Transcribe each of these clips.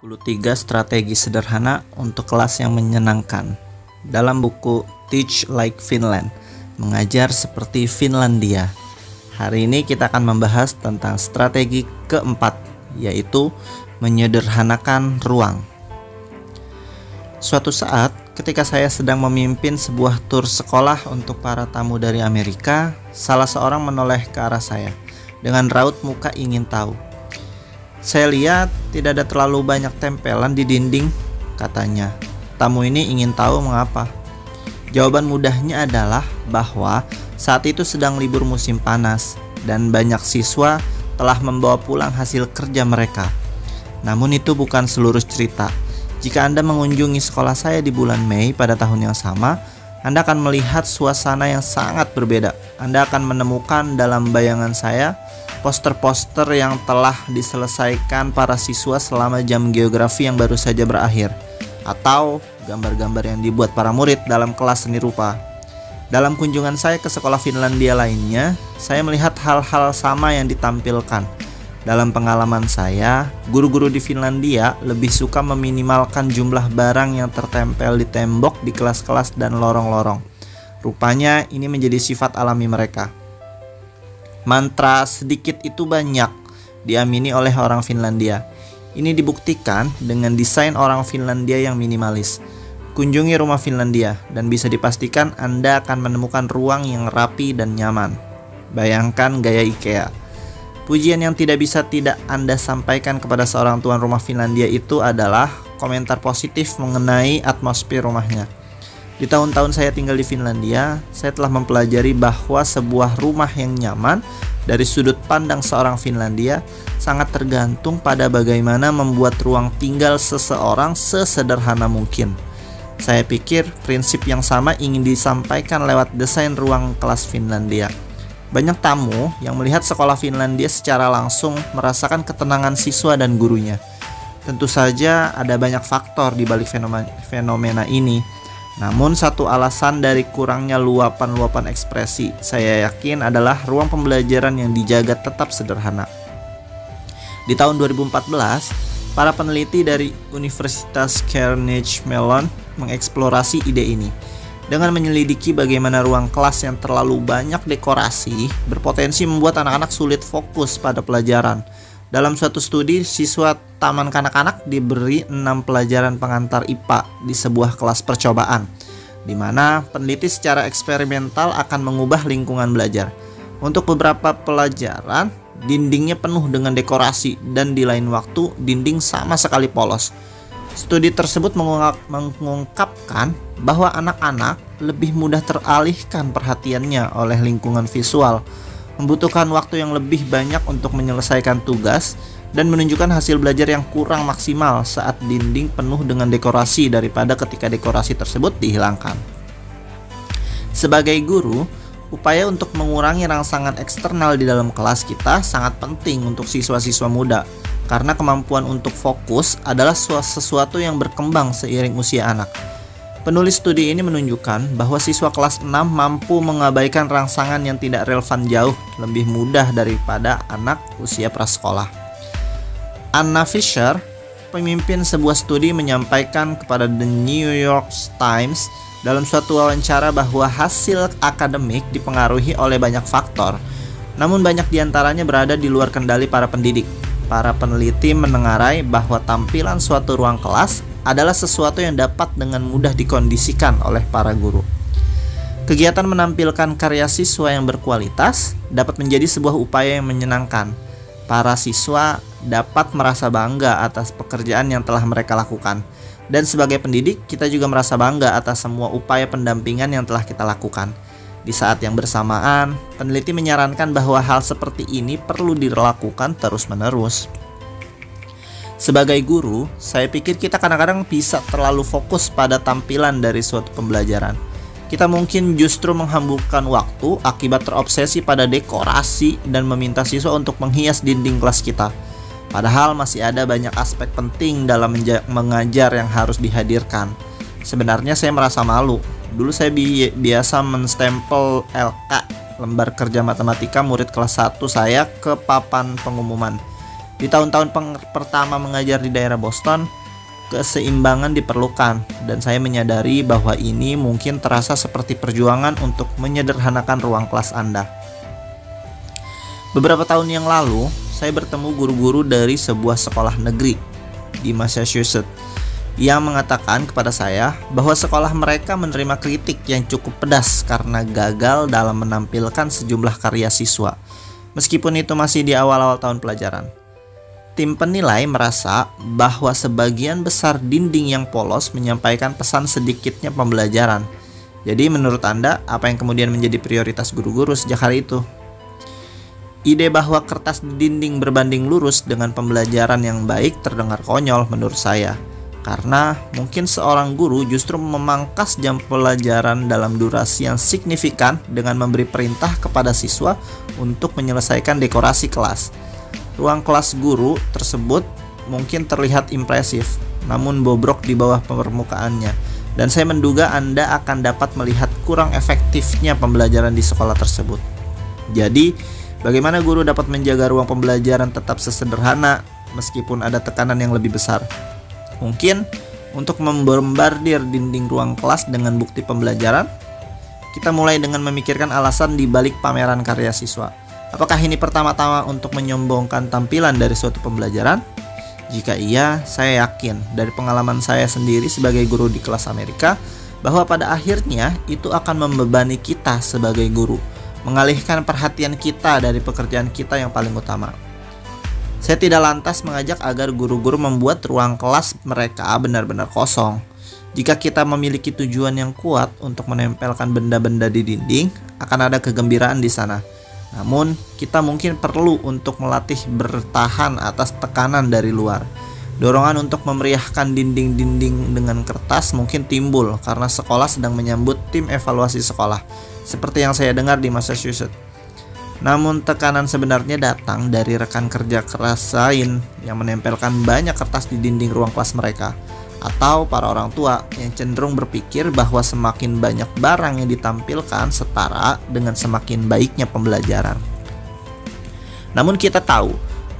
23 strategi sederhana untuk kelas yang menyenangkan. Dalam buku Teach Like Finland, mengajar seperti Finlandia. Hari ini kita akan membahas tentang strategi keempat, yaitu menyederhanakan ruang. Suatu saat, ketika saya sedang memimpin sebuah tur sekolah untuk para tamu dari Amerika, salah seorang menoleh ke arah saya dengan raut muka ingin tahu. Saya lihat tidak ada terlalu banyak tempelan di dinding, katanya. Tamu ini ingin tahu mengapa. Jawaban mudahnya adalah bahwa saat itu sedang libur musim panas dan banyak siswa telah membawa pulang hasil kerja mereka. Namun itu bukan seluruh cerita. Jika Anda mengunjungi sekolah saya di bulan Mei pada tahun yang sama, Anda akan melihat suasana yang sangat berbeda. Anda akan menemukan dalam bayangan saya poster-poster yang telah diselesaikan para siswa selama jam geografi yang baru saja berakhir, atau gambar-gambar yang dibuat para murid dalam kelas seni rupa. Dalam kunjungan saya ke sekolah Finlandia lainnya, saya melihat hal-hal sama yang ditampilkan. Dalam pengalaman saya, guru-guru di Finlandia lebih suka meminimalkan jumlah barang yang tertempel di tembok di kelas-kelas dan lorong-lorong. Rupanya ini menjadi sifat alami mereka. Mantra sedikit itu banyak diamini oleh orang Finlandia. Ini dibuktikan dengan desain orang Finlandia yang minimalis. Kunjungi rumah Finlandia dan bisa dipastikan Anda akan menemukan ruang yang rapi dan nyaman. Bayangkan gaya IKEA. Pujian yang tidak bisa tidak Anda sampaikan kepada seorang tuan rumah Finlandia itu adalah komentar positif mengenai atmosfer rumahnya. Di tahun-tahun saya tinggal di Finlandia, saya telah mempelajari bahwa sebuah rumah yang nyaman dari sudut pandang seorang Finlandia sangat tergantung pada bagaimana membuat ruang tinggal seseorang sesederhana mungkin. Saya pikir prinsip yang sama ingin disampaikan lewat desain ruang kelas Finlandia. Banyak tamu yang melihat sekolah Finlandia secara langsung merasakan ketenangan siswa dan gurunya. Tentu saja ada banyak faktor di balik fenomena ini. Namun satu alasan dari kurangnya luapan-luapan ekspresi, saya yakin adalah ruang pembelajaran yang dijaga tetap sederhana. Di tahun 2014, para peneliti dari Universitas Carnegie Mellon mengeksplorasi ide ini. Dengan menyelidiki bagaimana ruang kelas yang terlalu banyak dekorasi berpotensi membuat anak-anak sulit fokus pada pelajaran. Dalam suatu studi, siswa taman kanak-kanak diberi 6 pelajaran pengantar IPA di sebuah kelas percobaan, di mana peneliti secara eksperimental akan mengubah lingkungan belajar. Untuk beberapa pelajaran, dindingnya penuh dengan dekorasi dan di lain waktu dinding sama sekali polos. Studi tersebut mengungkapkan bahwa anak-anak lebih mudah teralihkan perhatiannya oleh lingkungan visual, membutuhkan waktu yang lebih banyak untuk menyelesaikan tugas, dan menunjukkan hasil belajar yang kurang maksimal saat dinding penuh dengan dekorasi daripada ketika dekorasi tersebut dihilangkan. Sebagai guru, upaya untuk mengurangi rangsangan eksternal di dalam kelas kita sangat penting untuk siswa-siswa muda, karena kemampuan untuk fokus adalah sesuatu yang berkembang seiring usia anak. Penulis studi ini menunjukkan bahwa siswa kelas 6 mampu mengabaikan rangsangan yang tidak relevan jauh lebih mudah daripada anak usia prasekolah. Anna Fisher, pemimpin sebuah studi, menyampaikan kepada The New York Times dalam suatu wawancara bahwa hasil akademik dipengaruhi oleh banyak faktor, namun banyak diantaranya berada di luar kendali para pendidik. Para peneliti menengarai bahwa tampilan suatu ruang kelas adalah sesuatu yang dapat dengan mudah dikondisikan oleh para guru. Kegiatan menampilkan karya siswa yang berkualitas dapat menjadi sebuah upaya yang menyenangkan. Para siswa dapat merasa bangga atas pekerjaan yang telah mereka lakukan. Dan sebagai pendidik, kita juga merasa bangga atas semua upaya pendampingan yang telah kita lakukan. Di saat yang bersamaan, peneliti menyarankan bahwa hal seperti ini perlu dilakukan terus-menerus. Sebagai guru, saya pikir kita kadang-kadang bisa terlalu fokus pada tampilan dari suatu pembelajaran. Kita mungkin justru menghamburkan waktu akibat terobsesi pada dekorasi dan meminta siswa untuk menghias dinding kelas kita. Padahal masih ada banyak aspek penting dalam mengajar yang harus dihadirkan. Sebenarnya saya merasa malu. Dulu saya biasa menstempel LK, lembar kerja matematika murid kelas 1 saya, ke papan pengumuman. Di tahun-tahun pertama mengajar di daerah Boston, keseimbangan diperlukan, dan saya menyadari bahwa ini mungkin terasa seperti perjuangan untuk menyederhanakan ruang kelas Anda. Beberapa tahun yang lalu, saya bertemu guru-guru dari sebuah sekolah negeri di Massachusetts yang mengatakan kepada saya bahwa sekolah mereka menerima kritik yang cukup pedas karena gagal dalam menampilkan sejumlah karya siswa, meskipun itu masih di awal-awal tahun pelajaran. Tim penilai merasa bahwa sebagian besar dinding yang polos menyampaikan pesan sedikitnya pembelajaran. Jadi menurut Anda, apa yang kemudian menjadi prioritas guru-guru sejak hari itu? Ide bahwa kertas di dinding berbanding lurus dengan pembelajaran yang baik terdengar konyol menurut saya. Karena mungkin seorang guru justru memangkas jam pelajaran dalam durasi yang signifikan dengan memberi perintah kepada siswa untuk menyelesaikan dekorasi kelas. Ruang kelas guru tersebut mungkin terlihat impresif, namun bobrok di bawah permukaannya. Dan saya menduga Anda akan dapat melihat kurang efektifnya pembelajaran di sekolah tersebut. Jadi, bagaimana guru dapat menjaga ruang pembelajaran tetap sesederhana meskipun ada tekanan yang lebih besar? Mungkin untuk membombardir dinding ruang kelas dengan bukti pembelajaran, kita mulai dengan memikirkan alasan di balik pameran karya siswa. Apakah ini pertama-tama untuk menyombongkan tampilan dari suatu pembelajaran? Jika iya, saya yakin dari pengalaman saya sendiri sebagai guru di kelas Amerika bahwa pada akhirnya itu akan membebani kita sebagai guru, mengalihkan perhatian kita dari pekerjaan kita yang paling utama. Saya tidak lantas mengajak agar guru-guru membuat ruang kelas mereka benar-benar kosong. Jika kita memiliki tujuan yang kuat untuk menempelkan benda-benda di dinding, akan ada kegembiraan di sana. Namun, kita mungkin perlu untuk melatih bertahan atas tekanan dari luar. Dorongan untuk memeriahkan dinding-dinding dengan kertas mungkin timbul karena sekolah sedang menyambut tim evaluasi sekolah, seperti yang saya dengar di Massachusetts. Namun, tekanan sebenarnya datang dari rekan kerja keras lain yang menempelkan banyak kertas di dinding ruang kelas mereka, atau para orang tua yang cenderung berpikir bahwa semakin banyak barang yang ditampilkan setara dengan semakin baiknya pembelajaran. Namun kita tahu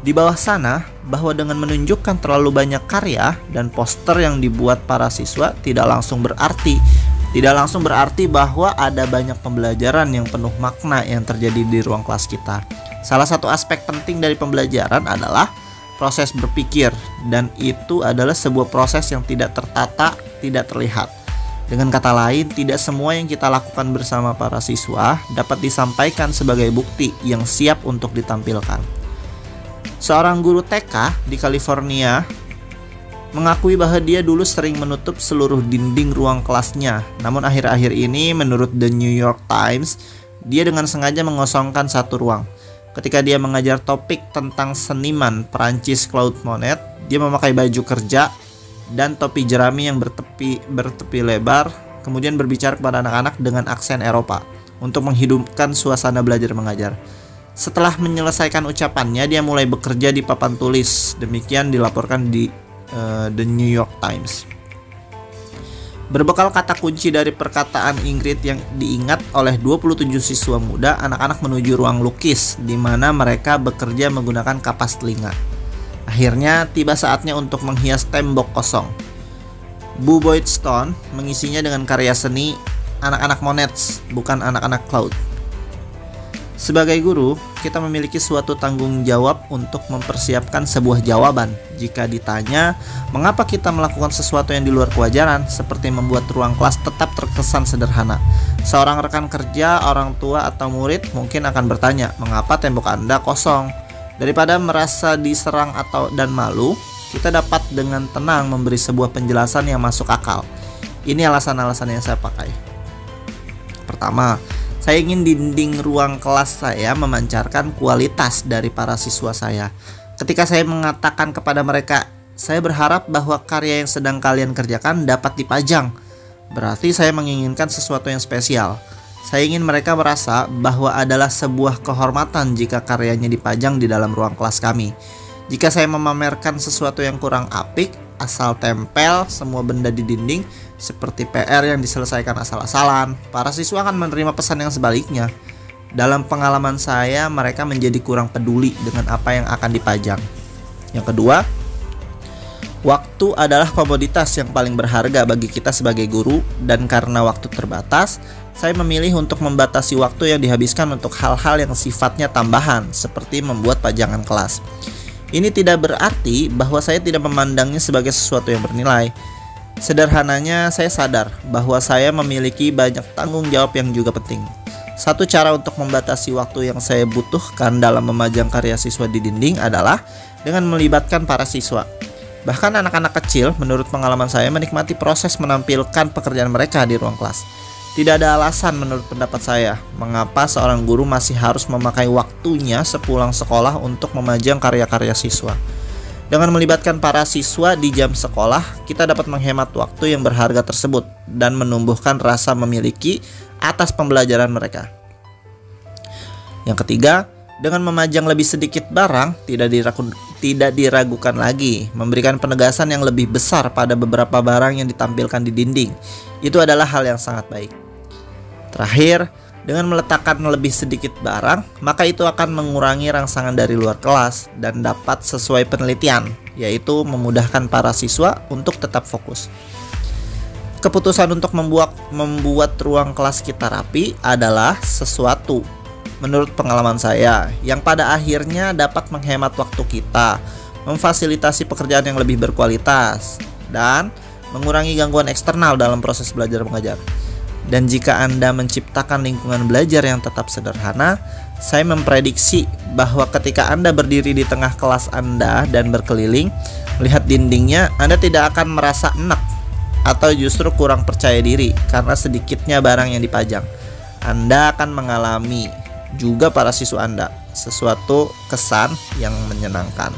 di bawah sana bahwa dengan menunjukkan terlalu banyak karya dan poster yang dibuat para siswa tidak langsung berarti bahwa ada banyak pembelajaran yang penuh makna yang terjadi di ruang kelas kita. Salah satu aspek penting dari pembelajaran adalah proses berpikir, dan itu adalah sebuah proses yang tidak tertata, tidak terlihat. Dengan kata lain, tidak semua yang kita lakukan bersama para siswa dapat disampaikan sebagai bukti yang siap untuk ditampilkan. Seorang guru TK di California mengakui bahwa dia dulu sering menutup seluruh dinding ruang kelasnya. Namun akhir-akhir ini, menurut The New York Times, dia dengan sengaja mengosongkan satu ruang. Ketika dia mengajar topik tentang seniman Perancis Claude Monet, dia memakai baju kerja dan topi jerami yang bertepi lebar, kemudian berbicara kepada anak-anak dengan aksen Eropa untuk menghidupkan suasana belajar mengajar. Setelah menyelesaikan ucapannya, dia mulai bekerja di papan tulis. Demikian dilaporkan di The New York Times. Berbekal kata kunci dari perkataan Ingrid yang diingat oleh 27 siswa muda, anak-anak menuju ruang lukis di mana mereka bekerja menggunakan kapas telinga. Akhirnya tiba saatnya untuk menghias tembok kosong. Bu Boyd Stone mengisinya dengan karya seni anak-anak Monet, bukan anak-anak Claude. Sebagai guru, kita memiliki suatu tanggung jawab untuk mempersiapkan sebuah jawaban jika ditanya mengapa kita melakukan sesuatu yang di luar kewajaran, seperti membuat ruang kelas tetap terkesan sederhana. Seorang rekan kerja, orang tua, atau murid mungkin akan bertanya, mengapa tembok Anda kosong? Daripada merasa diserang dan malu, kita dapat dengan tenang memberi sebuah penjelasan yang masuk akal. Ini alasan-alasan yang saya pakai. Pertama, saya ingin dinding ruang kelas saya memancarkan kualitas dari para siswa saya. Ketika saya mengatakan kepada mereka, saya berharap bahwa karya yang sedang kalian kerjakan dapat dipajang, berarti saya menginginkan sesuatu yang spesial. Saya ingin mereka merasa bahwa adalah sebuah kehormatan jika karyanya dipajang di dalam ruang kelas kami. Jika saya memamerkan sesuatu yang kurang apik, asal tempel semua benda di dinding, seperti PR yang diselesaikan asal-asalan, para siswa akan menerima pesan yang sebaliknya. Dalam pengalaman saya, mereka menjadi kurang peduli dengan apa yang akan dipajang. Yang kedua, waktu adalah komoditas yang paling berharga bagi kita sebagai guru, dan karena waktu terbatas, saya memilih untuk membatasi waktu yang dihabiskan untuk hal-hal yang sifatnya tambahan, seperti membuat pajangan kelas. Ini tidak berarti bahwa saya tidak memandangnya sebagai sesuatu yang bernilai. Sederhananya, saya sadar bahwa saya memiliki banyak tanggung jawab yang juga penting. Satu cara untuk membatasi waktu yang saya butuhkan dalam memajang karya siswa di dinding adalah dengan melibatkan para siswa. Bahkan anak-anak kecil, menurut pengalaman saya, menikmati proses menampilkan pekerjaan mereka di ruang kelas. Tidak ada alasan menurut pendapat saya mengapa seorang guru masih harus memakai waktunya sepulang sekolah untuk memajang karya-karya siswa. Dengan melibatkan para siswa di jam sekolah, kita dapat menghemat waktu yang berharga tersebut dan menumbuhkan rasa memiliki atas pembelajaran mereka. Yang ketiga, dengan memajang lebih sedikit barang, tidak diragukan lagi, memberikan penegasan yang lebih besar pada beberapa barang yang ditampilkan di dinding. Itu adalah hal yang sangat baik. Terakhir, dengan meletakkan lebih sedikit barang, maka itu akan mengurangi rangsangan dari luar kelas dan dapat sesuai penelitian, yaitu memudahkan para siswa untuk tetap fokus. Keputusan untuk membuat ruang kelas kita rapi adalah sesuatu, menurut pengalaman saya, yang pada akhirnya dapat menghemat waktu kita, memfasilitasi pekerjaan yang lebih berkualitas, dan mengurangi gangguan eksternal dalam proses belajar mengajar. Dan jika Anda menciptakan lingkungan belajar yang tetap sederhana, saya memprediksi bahwa ketika Anda berdiri di tengah kelas Anda dan berkeliling, melihat dindingnya, Anda tidak akan merasa enak atau justru kurang percaya diri karena sedikitnya barang yang dipajang. Anda akan mengalami juga para siswa Anda sesuatu kesan yang menyenangkan.